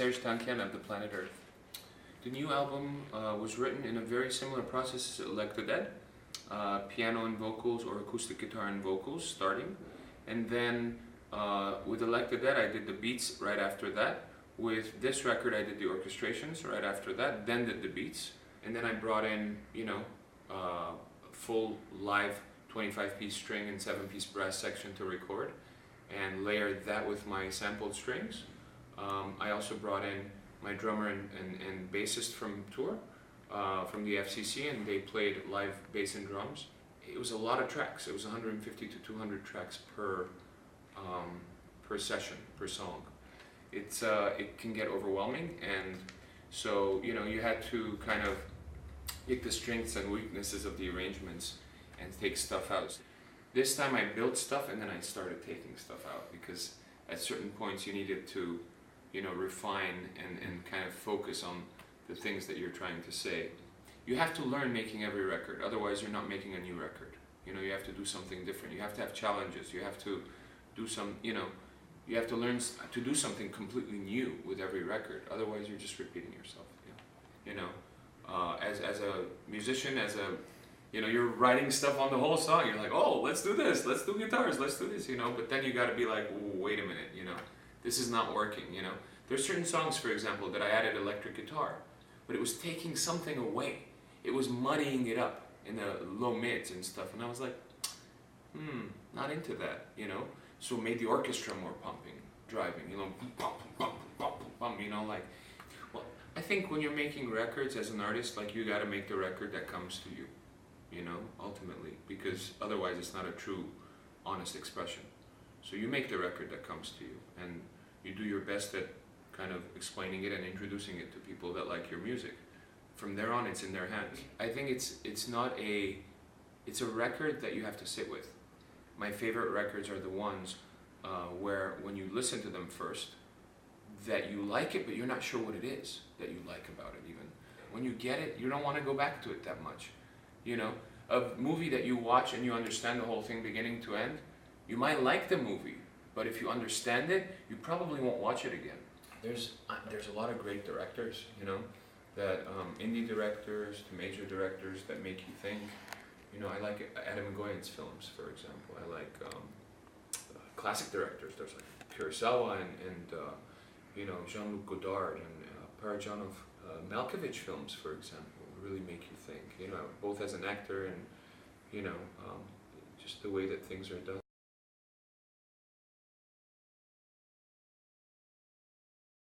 Serj Tankian of the planet Earth. The new album was written in a very similar process as Elect the Dead. Piano and vocals, or acoustic guitar and vocals starting. And then with Elect the Dead I did the beats right after that. With this record I did the orchestrations right after that, then did the beats. And then I brought in, full live 25-piece string and 7-piece brass section to record, and layered that with my sampled strings. I also brought in my drummer and bassist from tour, from the FCC, and they played live bass and drums. It was a lot of tracks. It was 150 to 200 tracks per session, per song. It can get overwhelming, and so you had to kind of pick the strengths and weaknesses of the arrangements and take stuff out. This time I built stuff and then I started taking stuff out, because at certain points you needed to refine and kind of focus on the things that you're trying to say. You have to learn making every record, otherwise you're not making a new record. You have to do something different. You have to have challenges. You have to do you have to learn to do something completely new with every record, otherwise you're just repeating yourself. As a musician, you're writing stuff on the whole song. You're like, oh, let's do this, let's do guitars, let's do this, but then you got to be like, wait a minute, this is not working. There's certain songs, for example, that I added electric guitar, but it was taking something away. It was muddying it up in the low mids and stuff, and I was like, not into that, So it made the orchestra more pumping, driving, well, I think when you're making records as an artist, you got to make the record that comes to you, ultimately, because otherwise it's not a true, honest expression. So you make the record that comes to you, and you do your best at kind of explaining it and introducing it to people that like your music. From there on, it's in their hands. I think it's a record that you have to sit with. My favorite records are the ones where when you listen to them first, that you like it, but you're not sure what it is that you like about it even. When you get it, you don't want to go back to it that much. A movie that you watch and you understand the whole thing beginning to end, you might like the movie, but if you understand it, you probably won't watch it again. There's a lot of great directors, that indie directors to major directors that make you think. I like Adam Goyen's films, for example. I like classic directors. There's like Kurosawa and Jean-Luc Godard and Parajanov, Malkovich films, for example, really make you think. Both as an actor and just the way that things are done.